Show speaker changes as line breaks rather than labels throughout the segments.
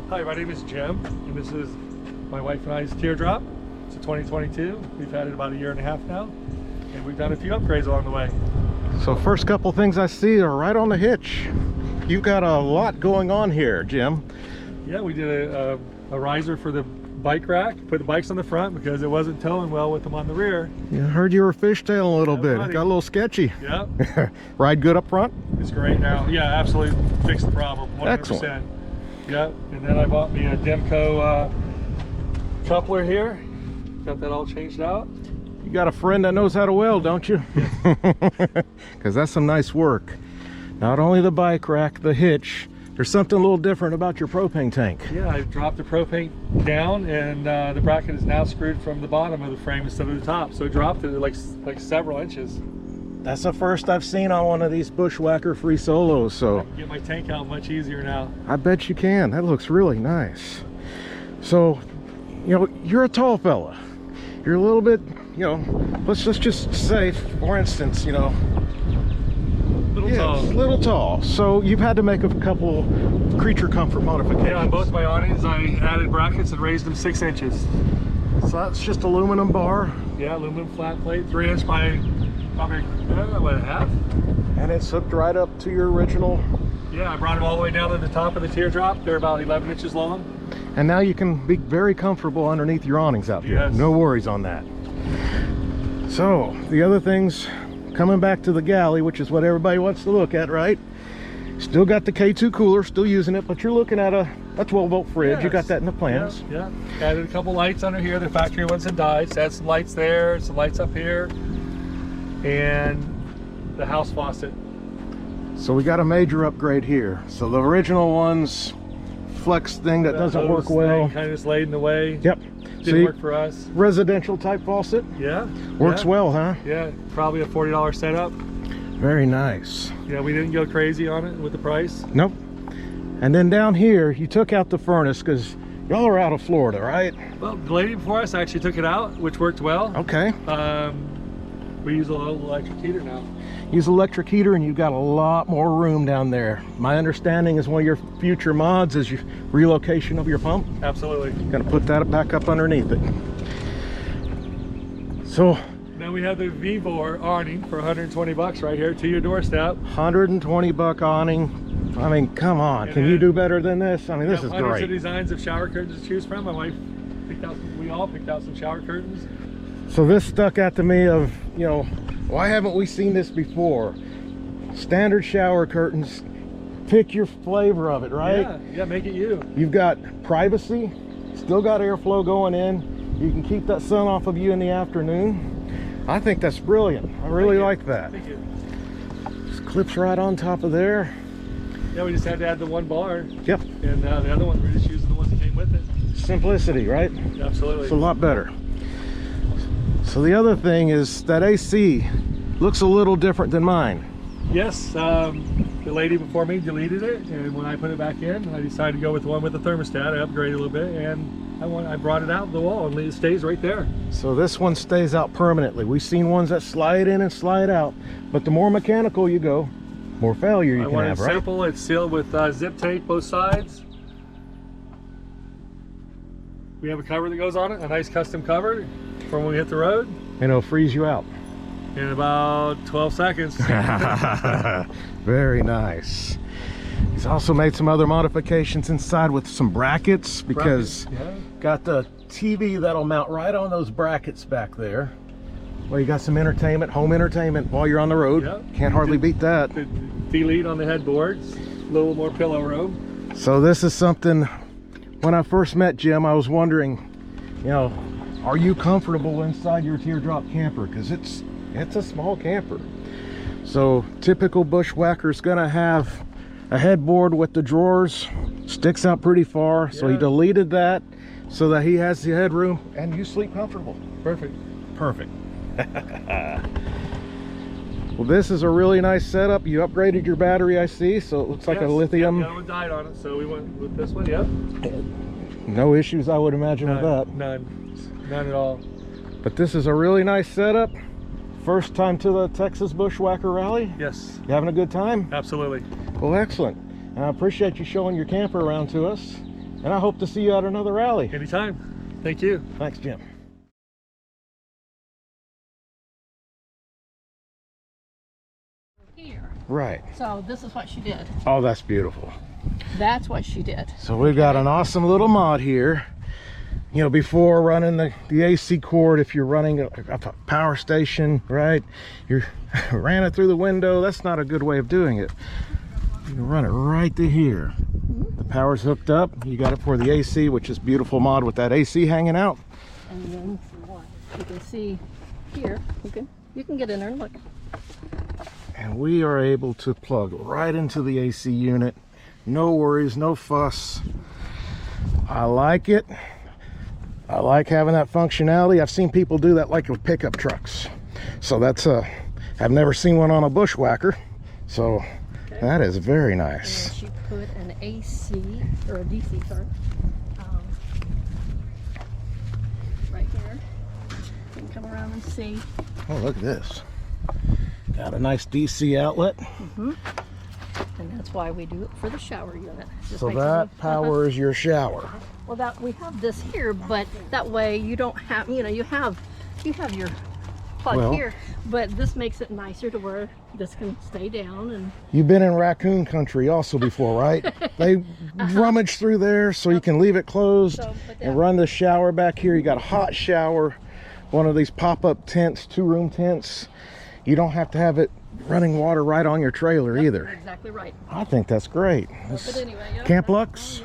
Hi, my name is Jim, and this is my wife and I's Teardrop. It's a 2022. We've had it about 1.5 years now, and we've done a few upgrades along the way.
So first couple things I see are right on the hitch. You've got a lot going on here, Jim.
Yeah, we did a riser for the bike rack, put the bikes on the front because it wasn't towing well with them on the rear.
Yeah, I heard you were fishtailing a little bit.
Buddy.
Got a little sketchy.
Yeah.
Ride good up front?
It's great now. Yeah, absolutely fixed the problem, 100%.
Excellent.
Yeah, and then I bought me a Demco coupler here. Got that all changed out.
You got a friend that knows how to weld, don't you? Because that's some nice work. Not only the bike rack, the hitch, there's something a little different about your propane tank.
Yeah, I dropped the propane down, and the bracket is now screwed from the bottom of the frame instead of the top. So it dropped it like several inches.
That's the first I've seen on one of these Bushwhacker free solos, so
I can get my tank out much easier now.
I bet you can. That looks really nice. So, you know, you're a tall fella. You're a little bit, you know, let's just say, for instance, you know, little tall. So you've had to make a couple creature comfort modifications.
Yeah, on both my awnings, I added brackets and raised them 6 inches.
So that's just aluminum bar.
Yeah, aluminum flat plate, 3 inch by probably, what, a half?
And it's hooked right up to your original.
Yeah, I brought them all the way down to the top of the teardrop. They're about 11 inches long.
And now you can be very comfortable underneath your awnings out here.
Yes.
No worries on that. So the other things, coming back to the Galley, which is what everybody wants to look at, right? Still got the K2 cooler, still using it, but you're looking at a 12-volt fridge.
Yes.
You got that in the plans.
Yeah, yeah. Added a couple lights under here. The factory ones had died. So add some lights there, some lights up here, and the house faucet.
So we got a major upgrade here. So the original one's flex thing that doesn't work well.
Kind of just laid in the way.
Yep.
Didn't work for us.
Residential type faucet.
Yeah.
Works well, huh?
Yeah, probably a $40 setup.
Very nice.
Yeah, we didn't go crazy on it with the price.
Nope. And then down here, you took out the furnace because y'all are out of Florida, right?
Well, the lady before us actually took it out, which worked well.
Okay.
We use a little electric heater now.
Use electric heater and you've got a lot more room down there. My understanding is one of your future mods is your relocation of your pump.
Absolutely.
Gonna put that back up underneath it. So
now we have the Vivor awning for 120 bucks right here to your doorstep.
120 buck awning. I mean, come on, can you do better than this? I mean, this is
hundreds
great.
of designs of shower curtains to choose from. My wife picked out, we all picked out some shower curtains.
So this stuck out to me of, you know, why haven't we seen this before? Standard shower curtains, pick your flavor of it, right?
Yeah, make it you.
You've got privacy, still got airflow going in. You can keep that sun off of you in the afternoon. I think that's brilliant. I really like that.
Thank you.
Just clips right on top of there.
Yeah, we just had to add the one bar.
Yep.
And the other one, we're just using the ones that came with it.
Simplicity, right?
Absolutely.
It's a lot better. So the other thing is that AC looks a little different than mine.
Yes, the lady before me deleted it, and when I put it back in, I decided to go with the one with the thermostat. I upgraded a little bit, and I brought it out the wall, and it stays right there.
So this one stays out permanently. We've seen ones that slide in and slide out, but the more mechanical you go, more failure you can have, right?
Simple. It's sealed with zip tape both sides. We have a cover that goes on it, a nice custom cover for when we hit the road.
And it'll freeze you out.
In about 12 seconds.
Very nice. He's also made some other modifications inside with some brackets because got the TV that'll mount right on those brackets back there. Well, you got some entertainment, home entertainment while you're on the road. Can't hardly beat that.
The delete on the headboards, a little more pillow room.
So this is something, when I first met Jim, I was wondering, you know, are you comfortable inside your Teardrop camper? Because it's a small camper. So typical Bushwhacker's gonna have a headboard with the drawers, sticks out pretty far. So he deleted that so that he has the headroom and you sleep comfortable.
Perfect.
Perfect. Well, this is a really nice setup. You upgraded your battery, I see, so it looks like a lithium.
The other one died on it, so we went with this one. Yep.
No issues, I would imagine, with that.
None at all.
But this is a really nice setup. First time to the Texas Bushwhacker Rally?
Yes.
You having a good time?
Absolutely.
Well, excellent. And I appreciate you showing your camper around to us. And I hope to see you at another rally.
Anytime. Thank you.
Thanks, Jim.
Here.
Right.
So this is what she did.
Oh, that's beautiful.
That's what she did.
So we've got an awesome little mod here. You know, before running the AC cord, if you're running a power station, right, you ran it through the window, that's not a good way of doing it. You can run it right to here. The power's hooked up. You got it for the AC, which is beautiful mod with that AC hanging out.
And then you can see here, you can get in there and look.
And we are able to plug right into the AC unit. No worries, no fuss. I like it. I like having that functionality. I've seen people do that like with pickup trucks. So that's I've never seen one on a Bushwhacker. So that is very nice.
And she put an AC, or a DC, sorry, right here. You can come around and see.
Oh, look at this. Got a nice DC outlet.
And that's why we do it for the shower unit. Just
So
makes
that
it-
powers your shower.
Well, that we have this here, but that way you don't have, you know, you have your plug
Well-
here, but this makes it nicer to where this can stay down. And
You've been in raccoon country also before, right? They rummage through there so you can leave it closed and run the shower back here. You got a hot shower, one of these pop-up tents, 2-room tents. You don't have to have it running water right on your trailer either.
You're exactly right.
I think that's great.
But anyway, yeah.
Camp Lux.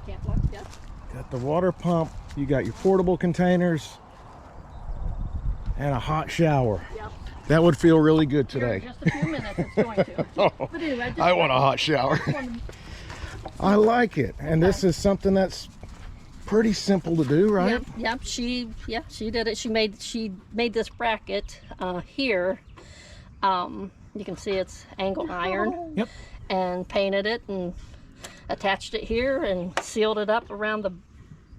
Camp Lux, yeah.
Got the water pump. You got your portable containers and a hot shower.
Yep.
That would feel really good
Here in
today.
just a few minutes it's going to. But anyway,
I want a hot shower. I like it. And this is something that's pretty simple to do, right?
Yep. She did it. She made this bracket here. You can see it's angle iron.
Yep.
And painted it and attached it here and sealed it up around the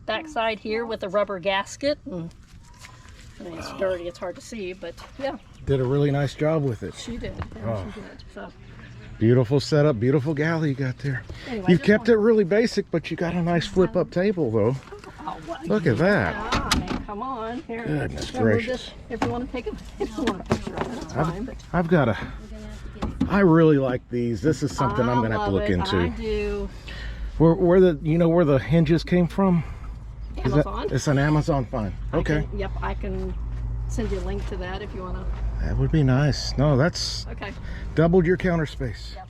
backside here with a rubber gasket. And I mean, it's dirty, it's hard to see, but yeah.
Did a really nice job with it.
She did. Yeah, she did. So
Beautiful setup, beautiful galley you got there.
anyway,
You've kept it really basic, but you got a nice flip-up table, though.
Oh, well,
Look at that.
yeah, I mean, come on. Here.
Goodness
Yeah, we'll
gracious.
just- if you want to take a picture of it, it's fine. But
I've got a... I really like these. This is something I'm gonna have to look into.
I do.
Where the, you know where the hinges came from? Is that-
Amazon.
it's an Amazon find. Okay.
Yep, I can send you a link to that if you want to.
That would be nice. No, that's
Okay.
doubled your counter space.
Yep.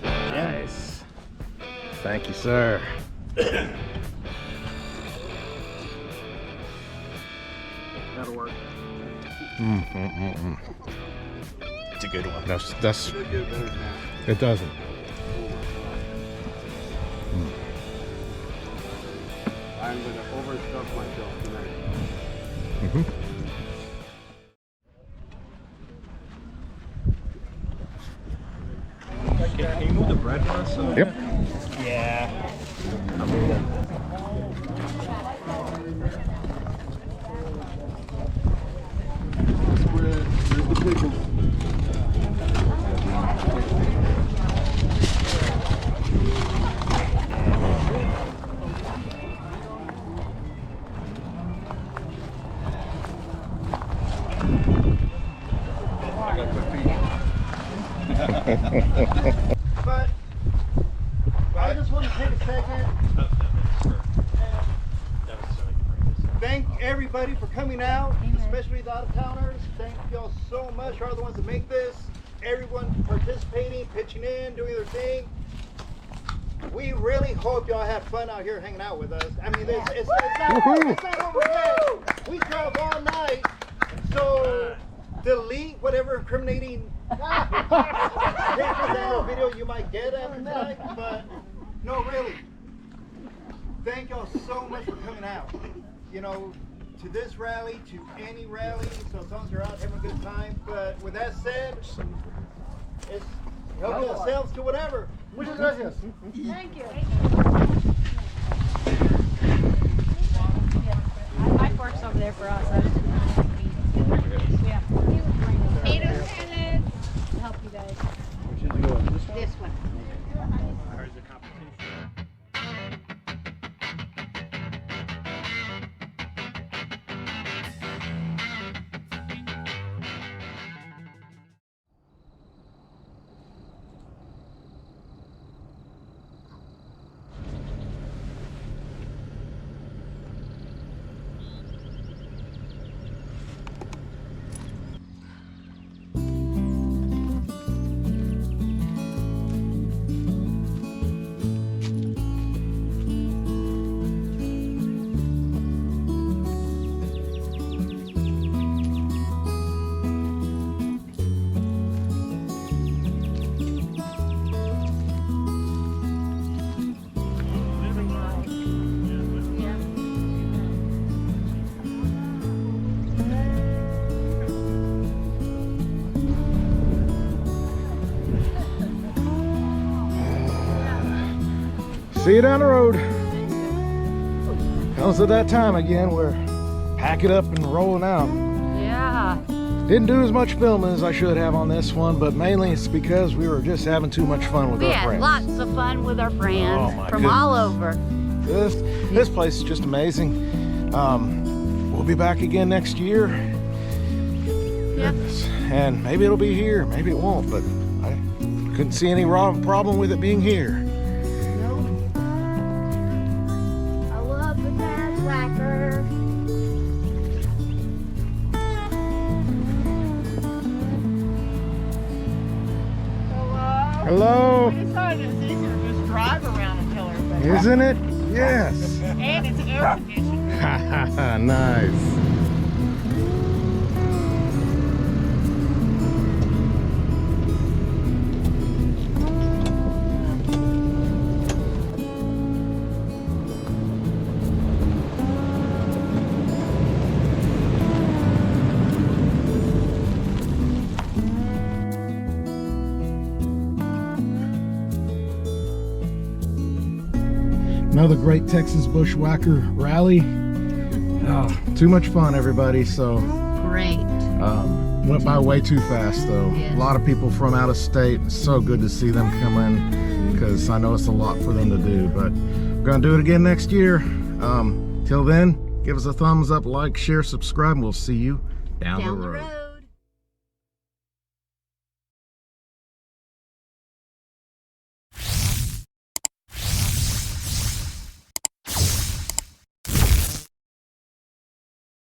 Nice. Thank you, sir.
That'll work.
It's a good one. That's it doesn't.
I'm gonna overstuff myself tonight.
Can you move the bread for us?
Yep.
Yeah.
But I just want to take a second and thank everybody for coming out, especially the out-of-towners. Thank y'all so much. You're the ones that make this. Everyone participating, pitching in, doing their thing. We really hope y'all had fun out here hanging out with us. I mean, it's not over yet. We drove all night, so delete whatever incriminating video you might get after tonight. But no, really, thank y'all so much for coming out. You know, to this rally, to any rally, so as long as you're out having a good time. But with that said, it's help yourselves to whatever. Muchas gracias.
Thank you.
Mike works over there for us. Yeah. Potato salad. I'll help you guys. This one.
See you down the road. Comes at that time again where pack it up and rolling out.
Yeah.
Didn't do as much filming as I should have on this one, but mainly it's because we were just having too much fun with
We
our
had
friends.
lots of fun with our friends
Oh, my
from
goodness.
all over.
This place is just amazing. We'll be back again next year.
Yep.
And maybe it'll be here, maybe it won't, but I couldn't see any problem with it being here.
I love the Bushwhacker.
Hello.
It's easier to just drive around until everybody.
Isn't it? Yes.
And it's air conditioned.
Nice. Another great Texas Bushwhacker rally. Oh, too much fun, everybody. So
Great.
went by way too fast, though.
Yes.
A lot of people from out of state. It's so good to see them come in because I know it's a lot for them to do. But we're gonna do it again next year. Till then, give us a thumbs up, like, share, subscribe, and we'll see you down the road.